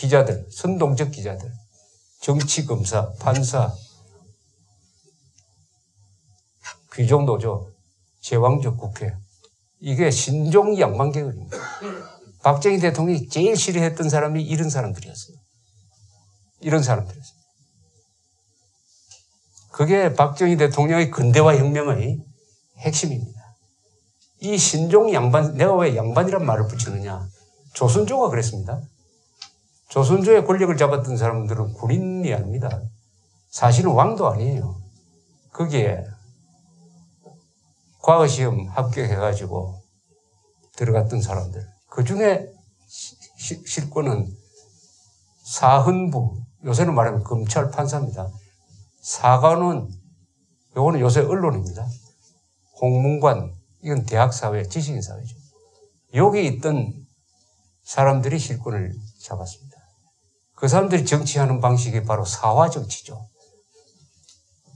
기자들, 선동적 기자들, 정치검사, 판사, 귀족노조, 제왕적 국회. 이게 신종 양반개혁입니다. 박정희 대통령이 제일 싫어했던 사람이 이런 사람들이었어요. 이런 사람들이었어요. 그게 박정희 대통령의 근대화 혁명의 핵심입니다. 이 신종 양반, 내가 왜 양반이란 말을 붙이느냐. 조선조가 그랬습니다. 조선조의 권력을 잡았던 사람들은 군인이 아닙니다. 사실은 왕도 아니에요. 거기에 과거시험 합격해가지고 들어갔던 사람들. 그 중에 실권은 사헌부, 요새는 말하면 검찰 판사입니다. 사관원, 요거는 요새 언론입니다. 공문관, 이건 대학사회, 지식인사회죠. 여기 있던 사람들이 실권을 잡았습니다. 그 사람들이 정치하는 방식이 바로 사화정치죠.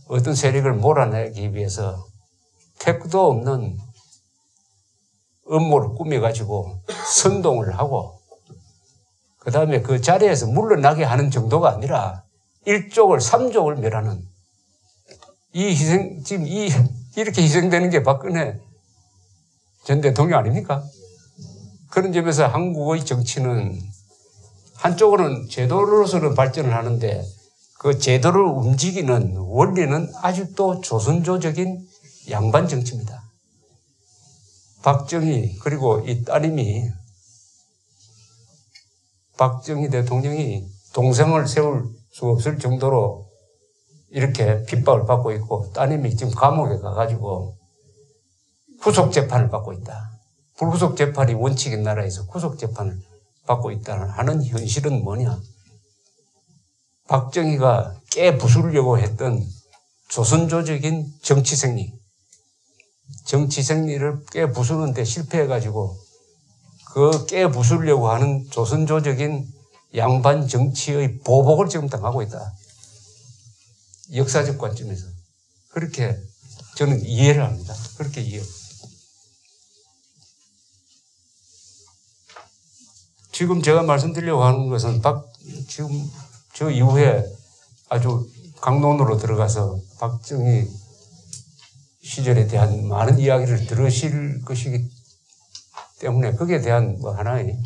어떤 세력을 몰아내기 위해서 택도 없는 음모를 꾸며가지고 선동을 하고 그 다음에 그 자리에서 물러나게 하는 정도가 아니라 1족을 3족을 멸하는 이 희생, 지금 이렇게 희생되는 게 박근혜 전 대통령 아닙니까? 그런 점에서 한국의 정치는 한쪽으로는 제도로서는 발전을 하는데 그 제도를 움직이는 원리는 아직도 조선조적인 양반 정치입니다. 박정희 그리고 이 따님이 박정희 대통령이 동생을 세울 수 없을 정도로 이렇게 핍박을 받고 있고 따님이 지금 감옥에 가가지고 구속재판을 받고 있다. 불구속 재판이 원칙인 나라에서 구속 재판을 받고 있다는 하는 현실은 뭐냐? 박정희가 깨부수려고 했던 조선조적인 정치생리를 깨부수는데 실패해가지고 그 깨부수려고 하는 조선조적인 양반 정치의 보복을 지금 당하고 있다. 역사적 관점에서. 그렇게 저는 이해를 합니다. 그렇게 이해합니다. 지금 제가 말씀드리려고 하는 것은 지금 저 이후에 아주 강론으로 들어가서 박정희 시절에 대한 많은 이야기를 들으실 것이기 때문에 거기에 대한 뭐 하나의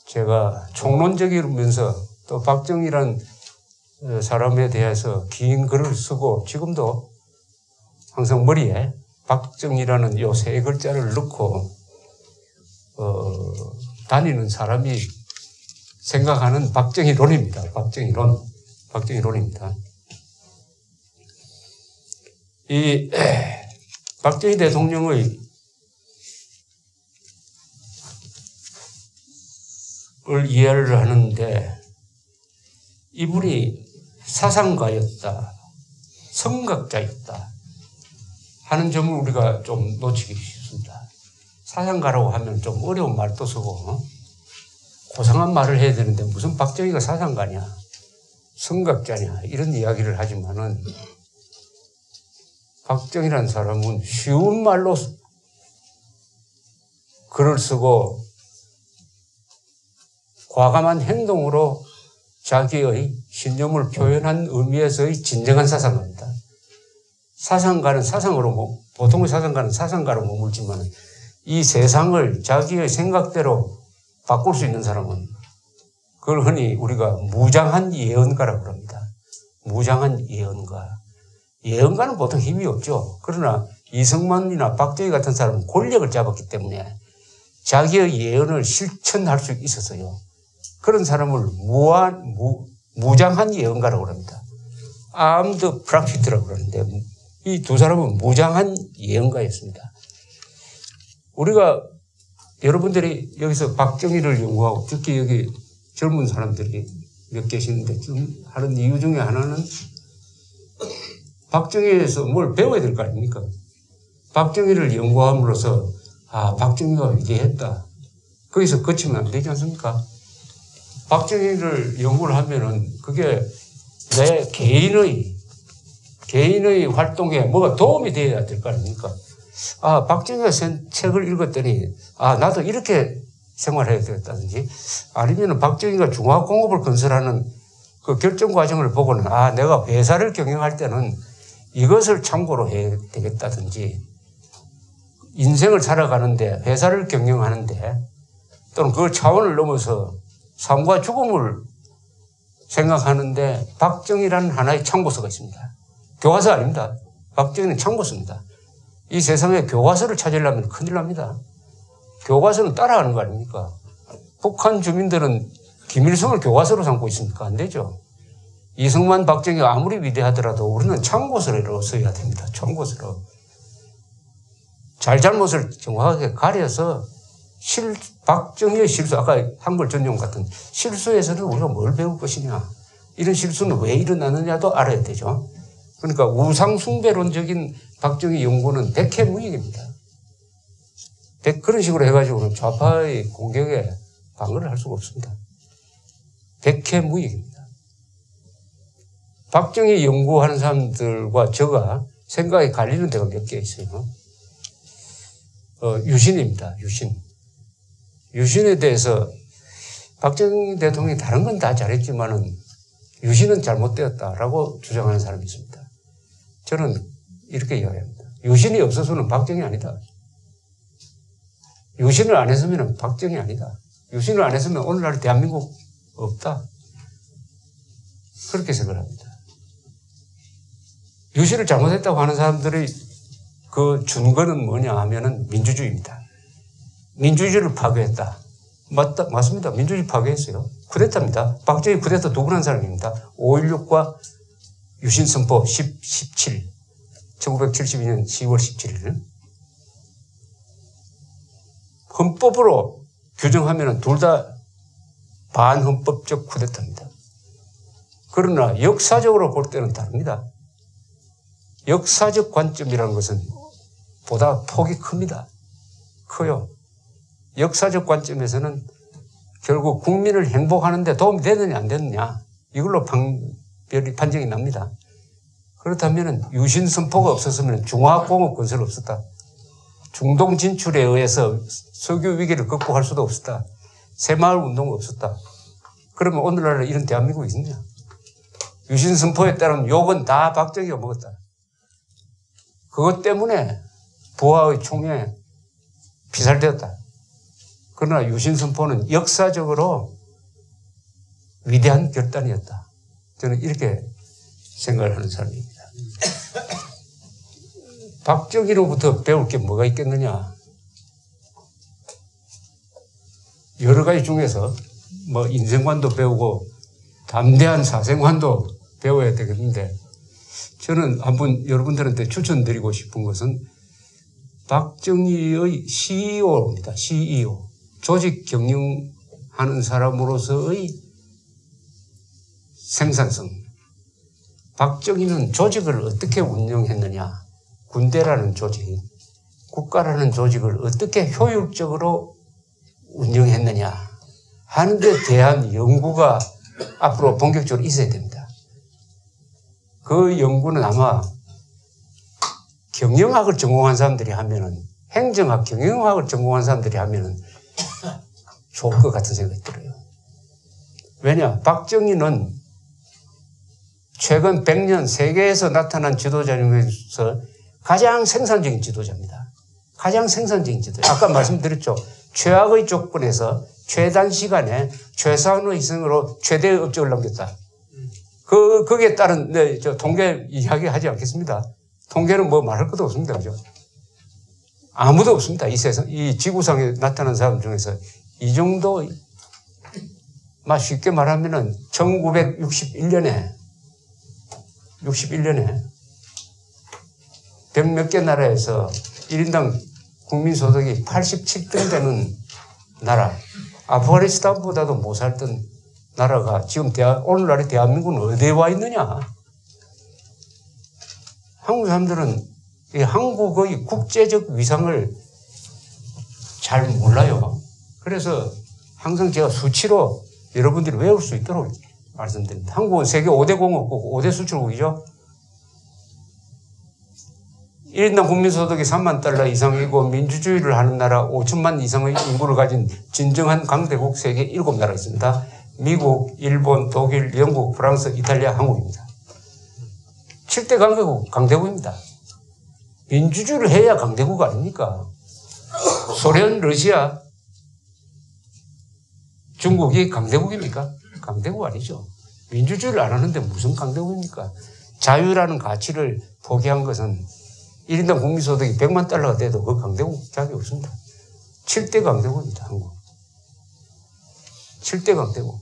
제가 총론적이면서 또 박정희란 사람에 대해서 긴 글을 쓰고 지금도 항상 머리에 박정희라는 요 세 글자를 넣고 다니는 사람이 생각하는 박정희론입니다. 박정희론입니다. 이 박정희 대통령의 이해를 하는데 이분이 사상가였다, 성각자였다 하는 점을 우리가 좀 놓치기 쉽습니다. 사상가라고 하면 좀 어려운 말도 쓰고 고상한 말을 해야 되는데 무슨 박정희가 사상가냐, 성각자냐 이런 이야기를 하지만은 박정희라는 사람은 쉬운 말로 글을 쓰고 과감한 행동으로 자기의 신념을 표현한 의미에서의 진정한 사상가입니다. 사상가는 사상으로, 보통의 사상가는 사상가로 머물지만 이 세상을 자기의 생각대로 바꿀 수 있는 사람은 그걸 흔히 우리가 무장한 예언가라고 합니다. 무장한 예언가. 예언가는 보통 힘이 없죠. 그러나 이승만이나 박정희 같은 사람은 권력을 잡았기 때문에 자기의 예언을 실천할 수 있었어요. 그런 사람을 무장한 예언가라고 합니다. armed prophet라고 그러는데 이 두 사람은 무장한 예언가였습니다. 우리가 여러분들이 여기서 박정희를 연구하고 특히 여기 젊은 사람들이 몇 계시는데 지금 하는 이유 중에 하나는 박정희에서 뭘 배워야 될 거 아닙니까? 박정희를 연구함으로써 박정희가 위대했다. 거기서 그치면 안 되지 않습니까? 박정희를 연구를 하면은 그게 내 개인의 활동에 뭐가 도움이 되어야 될 거 아닙니까? 박정희가 쓴 책을 읽었더니 나도 이렇게 생활해야 되겠다든지 아니면 박정희가 중화공업을 건설하는 그 결정 과정을 보고는 내가 회사를 경영할 때는 이것을 참고로 해야 되겠다든지 인생을 살아가는데 회사를 경영하는데 또는 그 차원을 넘어서 삶과 죽음을 생각하는데 박정희라는 하나의 참고서가 있습니다. 교과서 아닙니다. 박정희는 참고서입니다. 이 세상에 교과서를 찾으려면 큰일 납니다. 교과서는 따라가는 거 아닙니까? 북한 주민들은 김일성을 교과서로 삼고 있습니까? 안 되죠. 이승만, 박정희가 아무리 위대하더라도 우리는 참고서로 써야 됩니다. 참고서로. 잘잘못을 정확하게 가려서 박정희의 실수, 아까 한글 전용 같은 실수에서는 우리가 뭘 배울 것이냐. 이런 실수는 왜 일어나느냐도 알아야 되죠. 그러니까 우상숭배론적인 박정희 연구는 백해무익입니다. 그런 식으로 해가지고는 좌파의 공격에 방어를 할 수가 없습니다. 백해무익입니다. 박정희 연구하는 사람들과 저가 생각이 갈리는 데가 몇 개 있어요. 유신입니다. 유신에 대해서 박정희 대통령이 다른 건 다 잘했지만은 유신은 잘못되었다라고 주장하는 사람이 있습니다. 저는 이렇게 이야기합니다. 유신이 없어서는 박정희 아니다. 유신을 안 했으면 박정희 아니다. 유신을 안 했으면 오늘날 대한민국 없다. 그렇게 생각을 합니다. 유신을 잘못했다고 하는 사람들의 그 준거는 뭐냐 하면은 민주주의입니다. 민주주의를 파괴했다. 맞습니다. 민주주의 파괴했어요. 쿠데타입니다. 박정희 쿠데타 두 번 한 사람입니다. 5.16과 유신선포 17. 1972년 10월 17일. 헌법으로 규정하면 둘 다 반헌법적 쿠데타입니다. 그러나 역사적으로 볼 때는 다릅니다. 역사적 관점이라는 것은 보다 폭이 큽니다. 커요. 역사적 관점에서는 결국 국민을 행복하는 데 도움이 되느냐 안 되느냐 이걸로 판정이 납니다. 그렇다면 유신 선포가 없었으면 중화공업 건설 없었다. 중동 진출에 의해서 석유 위기를 극복할 수도 없었다. 새마을 운동은 없었다. 그러면 오늘날 이런 대한민국이 있느냐. 유신 선포에 따른 욕은 다 박정희가 먹었다. 그것 때문에 부하의 총에 피살되었다. 그러나 유신 선포는 역사적으로 위대한 결단이었다. 저는 이렇게 생각을 하는 사람입니다. 박정희로부터 배울 게 뭐가 있겠느냐. 여러 가지 중에서 뭐 인생관도 배우고 담대한 사생관도 배워야 되겠는데 저는 한번 여러분들한테 추천드리고 싶은 것은 박정희의 CEO입니다. CEO. 조직 경영하는 사람으로서의 생산성. 박정희는 조직을 어떻게 운영했느냐. 군대라는 조직, 국가라는 조직을 어떻게 효율적으로 운영했느냐 하는 데 대한 연구가 앞으로 본격적으로 있어야 됩니다. 그 연구는 아마 경영학을 전공한 사람들이 하면은, 행정학, 경영학을 전공한 사람들이 하면은 좋을 것 같은 생각이 들어요. 왜냐? 박정희는 최근 100년 세계에서 나타난 지도자 중에서 가장 생산적인 지도자입니다. 가장 생산적인 지도자. 아까 말씀드렸죠. 최악의 조건에서 최단 시간에 최소한의 희생으로 최대의 업적을 남겼다. 거기에 따른, 통계 이야기 하지 않겠습니다. 통계는 뭐 말할 것도 없습니다. 그죠? 아무도 없습니다. 이 세상, 이 지구상에 나타난 사람 중에서 이 정도, 쉽게 말하면은 1961년에 100몇 개 나라에서 1인당 국민소득이 87등 되는 나라, 아프가니스탄보다도 못 살던 나라가 지금 오늘날의 대한민국은 어디에 와 있느냐? 한국 사람들은 이 한국의 국제적 위상을 잘 몰라요. 그래서 항상 제가 수치로 여러분들이 외울 수 있도록 말씀드립니다. 한국은 세계 5대 공업국, 5대 수출국이죠. 1인당 국민소득이 3만 달러 이상이고 민주주의를 하는 나라 5천만 이상의 인구를 가진 진정한 강대국 세계 7나라가 있습니다. 미국, 일본, 독일, 영국, 프랑스, 이탈리아, 한국입니다. 7대 강대국입니다. 민주주의를 해야 강대국 아닙니까? 소련, 러시아, 중국이 강대국입니까? 강대국 아니죠. 민주주의를 안 하는데 무슨 강대국입니까? 자유라는 가치를 포기한 것은 1인당 국민소득이 100만 달러가 돼도 그 강대국 자격이 없습니다. 7대 강대국입니다, 한국. 7대 강대국.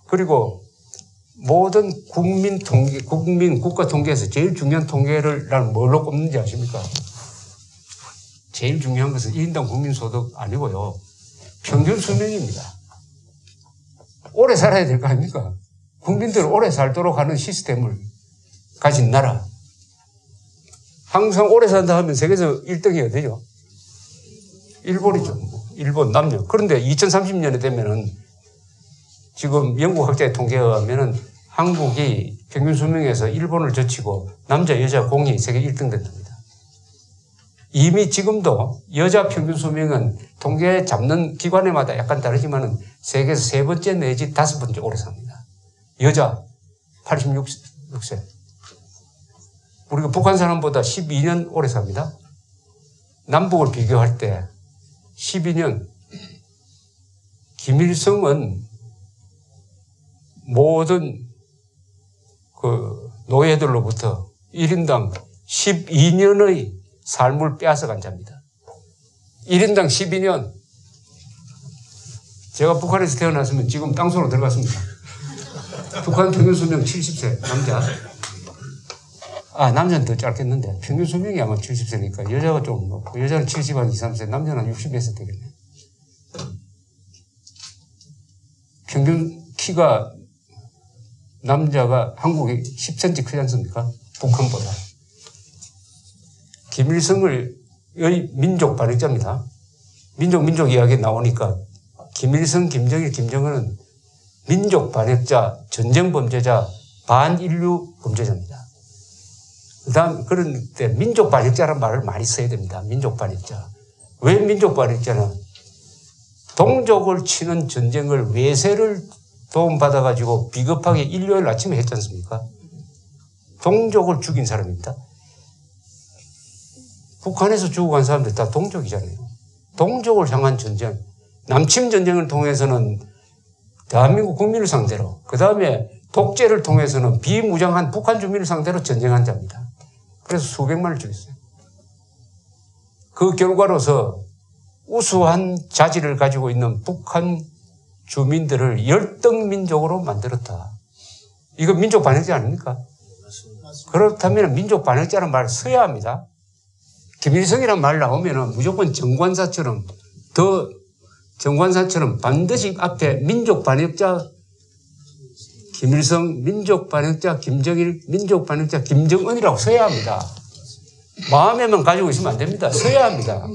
그리고 모든 국가 통계에서 제일 중요한 통계를 난 뭘로 꼽는지 아십니까? 제일 중요한 것은 1인당 국민소득 아니고요. 평균 수명입니다. 오래 살아야 될 거 아닙니까? 국민들 오래 살도록 하는 시스템을 가진 나라. 항상 오래 산다 하면 세계에서 1등이 어디죠? 일본이죠. 일본 남녀. 그런데 2030년에 되면은 지금 영국 학자의 통계에 의하면은 한국이 평균 수명에서 일본을 제치고 남자, 여자 공이 세계 1등 된답니다. 이미 지금도 여자 평균 수명은 통계 잡는 기관에마다 약간 다르지만은 세계에서 3번째 내지 5번째 오래 삽니다. 여자 86세. 우리가 북한 사람보다 12년 오래 삽니다. 남북을 비교할 때 12년. 김일성은 모든 노예들로부터 1인당 12년의 삶을 빼앗아간 자입니다. 1인당 12년. 제가 북한에서 태어났으면 지금 땅속으로 들어갔습니다. 북한 평균 수명 70세, 남자. 남자는 더 짧겠는데, 평균 수명이 아마 70세니까, 여자가 좀 높고, 여자는 70, 한 2, 3세, 남자는 60몇 세 되겠네. 평균 키가, 남자가 한국이 10cm 크지 않습니까? 북한보다. 김일성의 민족 반역자입니다. 민족 이야기 나오니까 김일성, 김정일, 김정은은 민족 반역자, 전쟁 범죄자, 반인류 범죄자입니다. 그다음 그런 때 민족 반역자라는 말을 많이 써야 됩니다. 민족 반역자. 왜 민족 반역자는 동족을 치는 전쟁을 외세를 도움받아가지고 비겁하게 일요일 아침에 했지 않습니까? 동족을 죽인 사람입니다. 북한에서 죽어간 사람들 다 동족이잖아요. 동족을 향한 전쟁. 남침 전쟁을 통해서는 대한민국 국민을 상대로, 그 다음에 독재를 통해서는 비무장한 북한 주민을 상대로 전쟁한 자입니다. 그래서 수백만을 죽였어요. 그 결과로서 우수한 자질을 가지고 있는 북한 주민들을 열등민족으로 만들었다. 이거 민족 반역자 아닙니까? 그렇다면 민족 반역자라는 말을 써야 합니다. 김일성이라는 말 나오면 무조건 정관사처럼 반드시 앞에 민족 반역자 김일성, 민족 반역자 김정일, 민족 반역자 김정은이라고 써야 합니다. 마음에만 가지고 있으면 안 됩니다. 써야 합니다.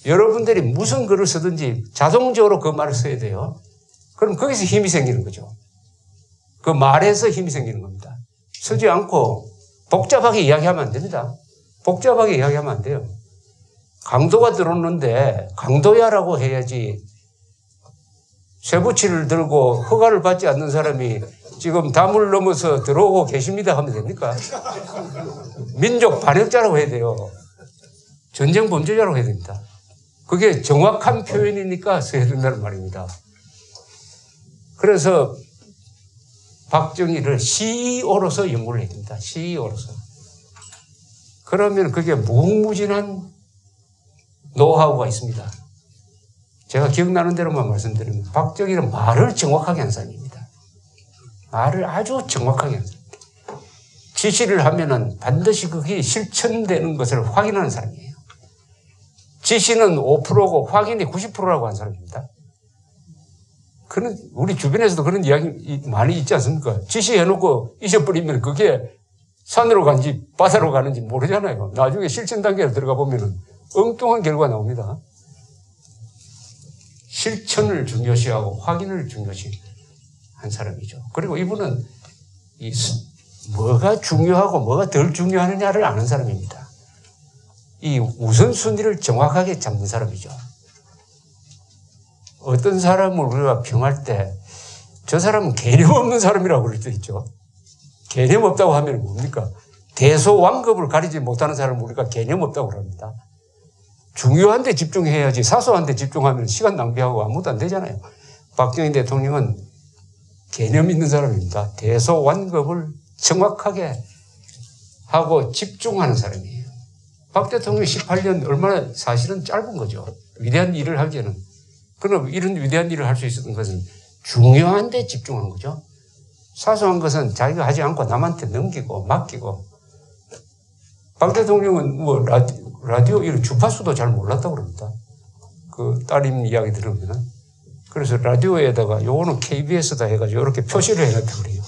여러분들이 무슨 글을 쓰든지 자동적으로 그 말을 써야 돼요. 그럼 거기서 힘이 생기는 거죠. 그 말에서 힘이 생기는 겁니다. 쓰지 않고 복잡하게 이야기하면 안 됩니다. 복잡하게 이야기하면 안 돼요. 강도가 들어오는데 강도야라고 해야지 쇠붙이를 들고 허가를 받지 않는 사람이 지금 담을 넘어서 들어오고 계십니다 하면 됩니까? 민족 반역자라고 해야 돼요. 전쟁 범죄자라고 해야 됩니다. 그게 정확한 표현이니까 써야 된다는 말입니다. 그래서 박정희를 CEO로서 연구를 해야 됩니다. CEO로서. 그러면 그게 무궁무진한 노하우가 있습니다. 제가 기억나는 대로만 말씀드리면 박정희는 말을 정확하게 한 사람입니다. 말을 아주 정확하게 한 사람입니다. 지시를 하면은 반드시 그게 실천되는 것을 확인하는 사람이에요. 지시는 5%고 확인이 90%라고 한 사람입니다. 우리 주변에서도 그런 이야기 많이 있지 않습니까? 지시해놓고 잊어버리면 그게 산으로 간지 바다로 가는지 모르잖아요. 나중에 실천 단계로 들어가 보면은 엉뚱한 결과가 나옵니다. 실천을 중요시하고 확인을 중요시한 사람이죠. 그리고 이분은 뭐가 중요하고 뭐가 덜 중요하느냐를 아는 사람입니다. 이 우선순위를 정확하게 잡는 사람이죠. 어떤 사람을 우리가 평할 때 저 사람은 개념 없는 사람이라고 그럴 수 있죠. 개념 없다고 하면 뭡니까? 대소왕급을 가리지 못하는 사람을 우리가 개념 없다고 합니다. 중요한 데 집중해야지 사소한 데 집중하면 시간 낭비하고 아무것도 안 되잖아요. 박정희 대통령은 개념 있는 사람입니다. 대소왕급을 정확하게 하고 집중하는 사람이에요. 박 대통령이 18년 얼마나 사실은 짧은 거죠. 위대한 일을 하기에는. 그러나 이런 위대한 일을 할 수 있었던 것은 중요한 데 집중한 거죠. 사소한 것은 자기가 하지 않고 남한테 넘기고 맡기고. 박 대통령은 뭐 라디오 이런 주파수도 잘 몰랐다고 그럽니다. 그 따님 이야기 들으면은. 그래서 라디오에다가 요거는 KBS다 해가지고 이렇게 표시를 해놨다고 그래요.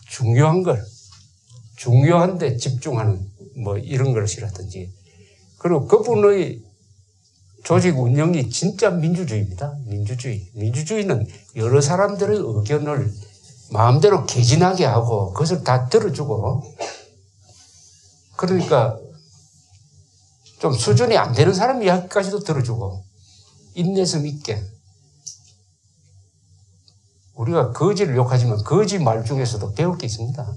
중요한 걸, 중요한 데 집중하는 뭐 이런 것이라든지. 그리고 그분의 조직 운영이 진짜 민주주의입니다. 민주주의. 민주주의는 여러 사람들의 의견을 마음대로 개진하게 하고 그것을 다 들어주고 그러니까 좀 수준이 안 되는 사람 이야기까지도 들어주고 인내심 있게 우리가 거지를 욕하지만 거지 말 중에서도 배울 게 있습니다.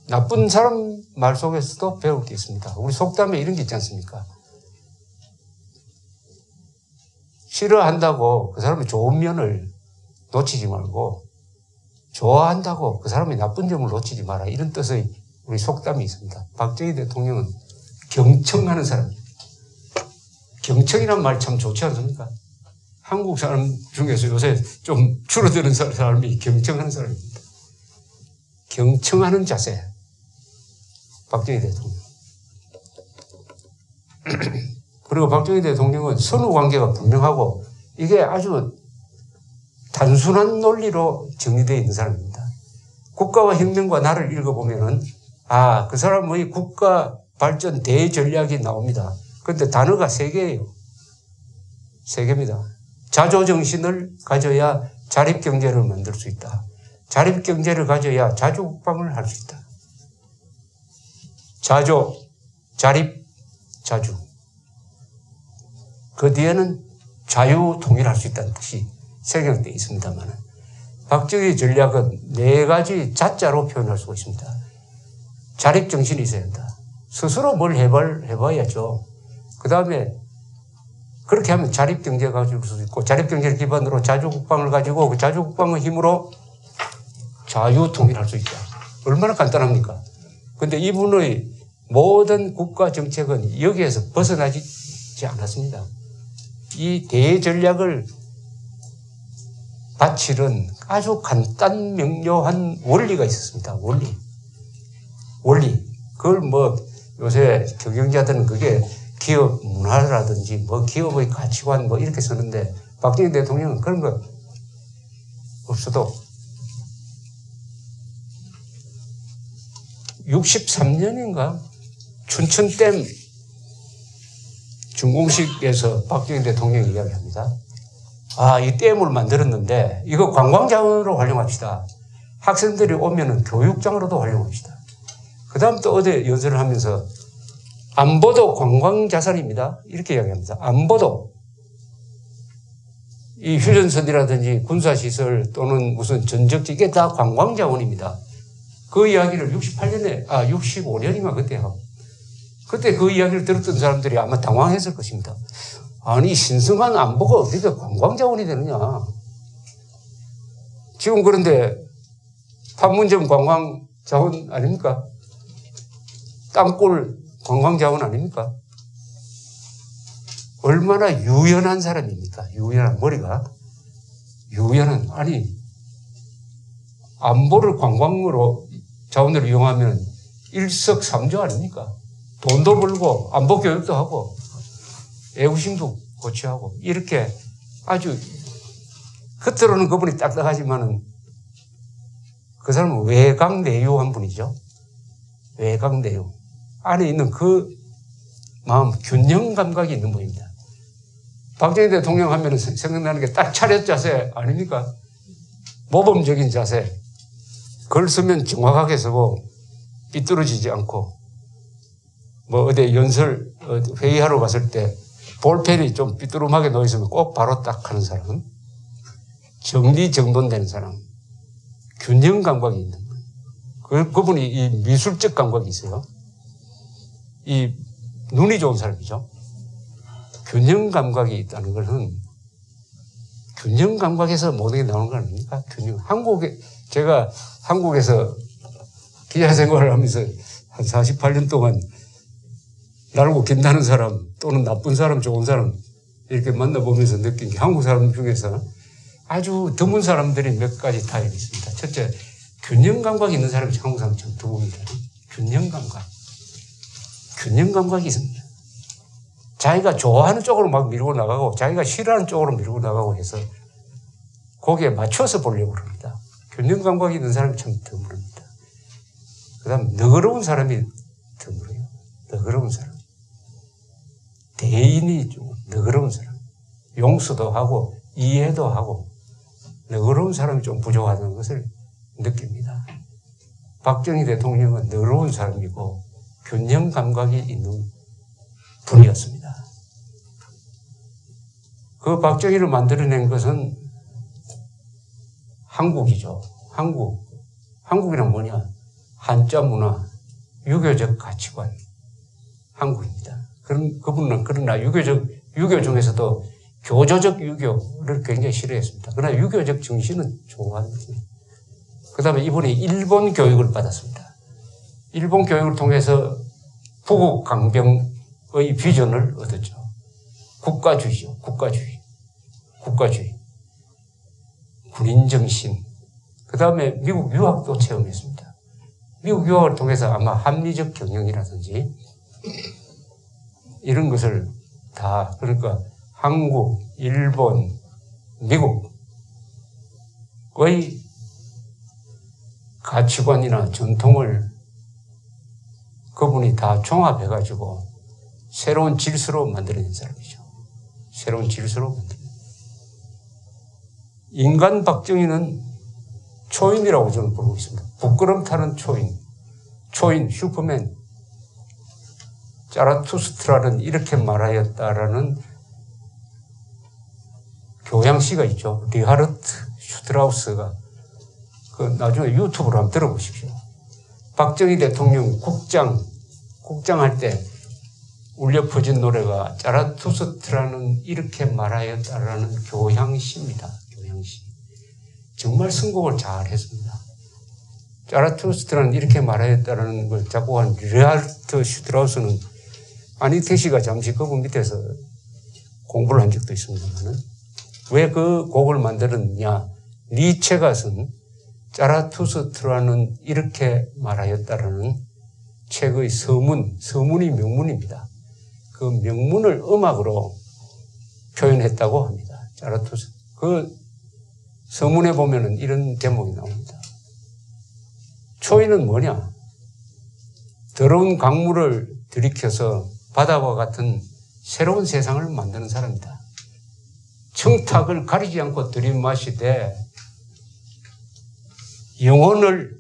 나쁜 사람 말 속에서도 배울 게 있습니다. 우리 속담에 이런 게 있지 않습니까? 싫어한다고 그 사람의 좋은 면을 놓치지 말고 좋아한다고 그 사람의 나쁜 점을 놓치지 마라. 이런 뜻의 우리 속담이 있습니다. 박정희 대통령은 경청하는 사람입니다. 경청이란 말 참 좋지 않습니까? 한국 사람 중에서 요새 좀 줄어드는 사람이 경청하는 사람입니다. 경청하는 자세. 박정희 대통령. 그리고 박정희 대통령은 선후 관계가 분명하고 이게 아주 단순한 논리로 정리되어 있는 사람입니다. 국가와 혁명과 나를 읽어보면은 그 사람의 국가 발전 대전략이 나옵니다. 그런데 단어가 3개예요. 3개입니다. 자조정신을 가져야 자립경제를 만들 수 있다. 자립경제를 가져야 자주국방을 할 수 있다. 자조, 자립, 자주. 그 뒤에는 자유통일할 수 있다는 뜻이 새겨져 있습니다만 박정희 전략은 4가지 자자로 표현할 수가 있습니다. 자립정신이 있어야 한다. 스스로 뭘 해봐야죠. 그 다음에 그렇게 하면 자립경제가 가질 수 있고 자립경제를 기반으로 자주국방을 가지고 그 자주국방의 힘으로 자유통일할 수 있다. 얼마나 간단합니까? 그런데 이분의 모든 국가정책은 여기에서 벗어나지 않았습니다. 이 대전략을 바치는 아주 간단 명료한 원리가 있었습니다. 원리. 그걸 뭐 요새 경영자들은 그게 기업 문화라든지 뭐 기업의 가치관 뭐 이렇게 쓰는데 박정희 대통령은 그런 거 없어도 63년인가 춘천댐 준공식에서 박정희 대통령이 이야기합니다. 이 댐을 만들었는데 이거 관광자원으로 활용합시다. 학생들이 오면은 교육장으로도 활용합시다. 그 다음 또 어제 연설을 하면서 안보도 관광자산입니다. 이렇게 이야기합니다. 안보도. 이 휴전선이라든지 군사시설 또는 무슨 전적지 이게 다 관광자원입니다. 그 이야기를 65년인가 그때 하고. 그때 그 이야기를 들었던 사람들이 아마 당황했을 것입니다. 아니 신성한 안보가 어떻게 관광자원이 되느냐. 지금 그런데 판문점 관광자원 아닙니까? 땅굴 관광자원 아닙니까? 얼마나 유연한 사람입니까? 유연한 머리가. 아니 안보를 관광으로 자원으로 이용하면 일석삼조 아닙니까? 돈도 벌고 안보 교육도 하고 애국심도 고취하고 이렇게 아주 겉으로는 그분이 딱딱하지만은 그 사람은 외강내유한 분이죠. 외강내유. 안에 있는 그 마음, 균형 감각이 있는 분입니다. 박정희 대통령 하면 생각나는 게 딱 차렷 자세 아닙니까? 모범적인 자세. 글 쓰면 정확하게 쓰고 삐뚤어지지 않고 뭐 어디 연설 회의하러 갔을 때 볼펜이 좀 삐뚤음하게 놓여있으면 꼭 바로 딱 하는 사람. 정리정돈되는 사람. 균형 감각이 있는 거예요. 그분이 이 미술적 감각이 있어요. 이 눈이 좋은 사람이죠. 균형 감각이 있다는 것은 균형 감각에서 모든 게 나오는 거 아닙니까? 균형. 제가 한국에서 기자 생활을 하면서 한 48년 동안 나를 웃긴다는 사람 또는 나쁜 사람, 좋은 사람 이렇게 만나보면서 느낀 게 한국 사람 중에서 아주 드문 사람들이 몇 가지 타입이 있습니다. 첫째, 균형 감각이 있는 사람이 한국 사람 참 드뭅니다. 균형 감각. 균형 감각이 있습니다. 자기가 좋아하는 쪽으로 막 밀고 나가고 자기가 싫어하는 쪽으로 밀고 나가고 해서 거기에 맞춰서 보려고 합니다. 균형 감각이 있는 사람이 참 드뭅니다. 그 다음 너그러운 사람이 드물어요. 너그러운 사람. 대인이 좀 너그러운 사람. 용서도 하고 이해도 하고 너그러운 사람이 좀 부족하다는 것을 느낍니다. 박정희 대통령은 너그러운 사람이고 균형 감각이 있는 분이었습니다. 그 박정희를 만들어낸 것은 한국이죠. 한국이란 뭐냐? 한자 문화, 유교적 가치관, 한국입니다. 그분은 그러나 유교 중에서도 교조적 유교를 굉장히 싫어했습니다. 그러나 유교적 정신은 좋아합니다. 그 다음에 이분이 일본 교육을 받았습니다. 일본 교육을 통해서 북북 강병의 비전을 얻었죠. 국가주의죠. 국가주의. 군인정신. 그 다음에 미국 유학도 체험했습니다. 미국 유학을 통해서 아마 합리적 경영이라든지 이런 것을 다, 그러니까 한국, 일본, 미국의 가치관이나 전통을 그분이 다 종합해가지고 새로운 질서로 만들어낸 사람이죠. 새로운 질서로 만들어낸. 인간 박정희는 초인이라고 저는 부르고 있습니다. 부끄럼 타는 초인, 슈퍼맨. 자라투스트라는 이렇게 말하였다라는 교양시가 있죠. 리하르트 슈트라우스가 그 나중에 유튜브로 한번 들어보십시오. 박정희 대통령 국장할 때 울려 퍼진 노래가 자라투스트라는 이렇게 말하였다라는 교양시입니다. 교양시. 정말 선곡을 잘 했습니다. 자라투스트라는 이렇게 말하였다라는 걸 작곡한 리하르트 슈트라우스는 아니테 씨가 잠시 그분 밑에서 공부를 한 적도 있습니다만은 왜 그 곡을 만들었느냐? 니체가 쓴 자라투스트라는 이렇게 말하였다라는 책의 서문이 명문입니다. 그 명문을 음악으로 표현했다고 합니다. 자라투스트. 그 서문에 보면은 이런 대목이 나옵니다. 초인은 뭐냐? 더러운 강물을 들이켜서 바다와 같은 새로운 세상을 만드는 사람이다. 청탁을 가리지 않고 들이마시되 영혼을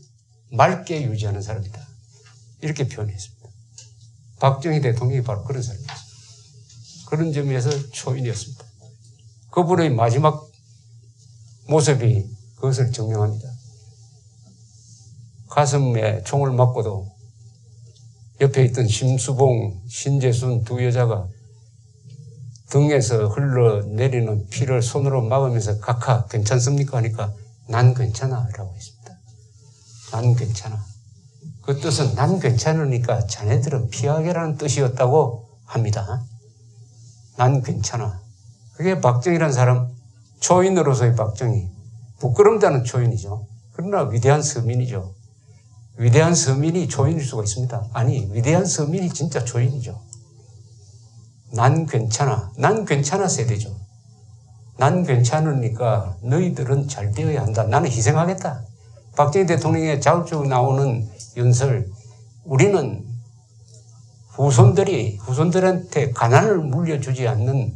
맑게 유지하는 사람이다. 이렇게 표현했습니다. 박정희 대통령이 바로 그런 사람이었습니다. 그런 점에서 초인이었습니다. 그분의 마지막 모습이 그것을 증명합니다. 가슴에 총을 맞고도 옆에 있던 심수봉, 신재순 두 여자가 등에서 흘러내리는 피를 손으로 막으면서 각하 괜찮습니까? 하니까 난 괜찮아 라고 했습니다. 난 괜찮아. 그 뜻은 난 괜찮으니까 자네들은 피하게라는 뜻이었다고 합니다. 난 괜찮아. 그게 박정희라는 사람, 초인으로서의 박정희. 부끄럼다는 초인이죠. 그러나 위대한 서민이죠. 위대한 서민이 초인일 수가 있습니다. 아니, 위대한 서민이 진짜 초인이죠. 난 괜찮아. 난 괜찮아 세대죠. 난 괜찮으니까 너희들은 잘 되어야 한다. 나는 희생하겠다. 박정희 대통령의 자극적으로 나오는 연설, 우리는 후손들한테 가난을 물려주지 않는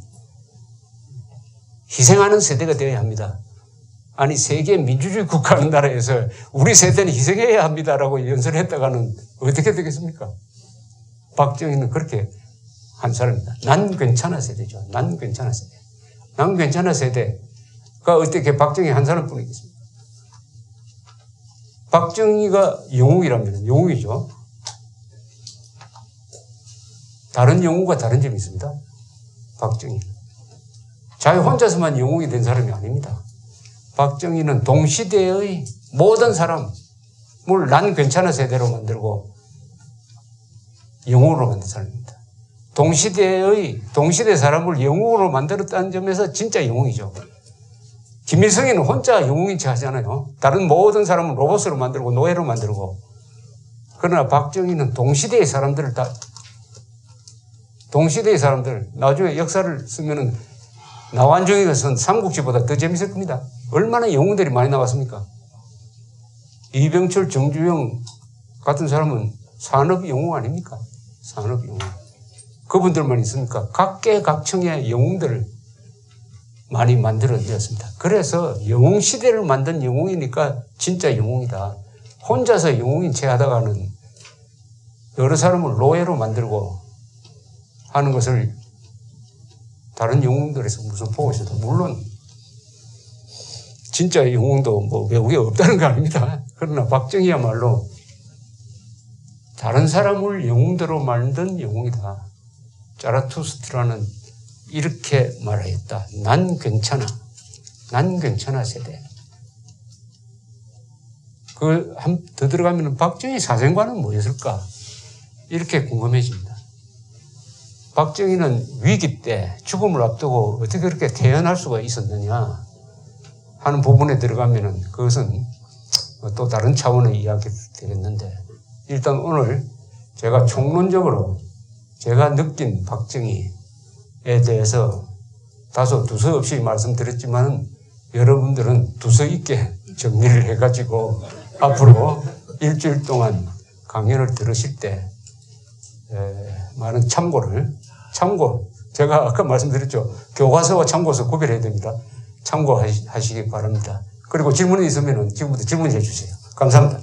희생하는 세대가 되어야 합니다. 아니 세계 민주주의 국가는 나라에서 우리 세대는 희생해야 합니다라고 연설했다가는 어떻게 되겠습니까? 박정희는 그렇게 한 사람입니다. 난 괜찮아 세대죠. 난 괜찮아 세대. 난 괜찮아 세대가 어떻게 박정희 한 사람뿐이겠습니까? 박정희가 영웅이라면 영웅이죠. 다른 영웅과 다른 점이 있습니다. 박정희. 자기 혼자서만 영웅이 된 사람이 아닙니다. 박정희는 동시대의 모든 사람을 난 괜찮아 세대로 만들고 영웅으로 만든 사람입니다. 동시대 사람을 영웅으로 만들었다는 점에서 진짜 영웅이죠. 김일성이는 혼자 영웅인 체 하잖아요. 다른 모든 사람은 로봇으로 만들고 노예로 만들고. 그러나 박정희는 동시대의 사람들 나중에 역사를 쓰면은 나완중이가 쓴 삼국지보다 더 재밌을 겁니다. 얼마나 영웅들이 많이 나왔습니까? 이병철, 정주영 같은 사람은 산업 영웅 아닙니까? 산업 영웅. 그분들만 있으니까 각계각층의 영웅들을 많이 만들어내었습니다. 그래서 영웅 시대를 만든 영웅이니까 진짜 영웅이다. 혼자서 영웅인 채 하다가는 여러 사람을 노예로 만들고 하는 것을 다른 영웅들에서 무슨 보고 있어도 물론 진짜 영웅도 뭐 외국에 없다는 거 아닙니다. 그러나 박정희야말로 다른 사람을 영웅대로 만든 영웅이다. 자라투스트라는 이렇게 말하였다. 난 괜찮아. 난 괜찮아 세대. 그걸 더 들어가면 박정희 사생관은 뭐였을까? 이렇게 궁금해집니다. 박정희는 위기 때 죽음을 앞두고 어떻게 그렇게 태어날 수가 있었느냐 하는 부분에 들어가면은 그것은 또 다른 차원의 이야기 되겠는데 일단 오늘 제가 총론적으로 제가 느낀 박정희에 대해서 다소 두서없이 말씀드렸지만 여러분들은 두서 있게 정리를 해가지고 앞으로 일주일 동안 강연을 들으실 때 많은 참고 제가 아까 말씀드렸죠. 교과서와 참고서 구별해야 됩니다. 참고하시기 바랍니다. 그리고 질문이 있으면 지금부터 질문해 주세요. 감사합니다.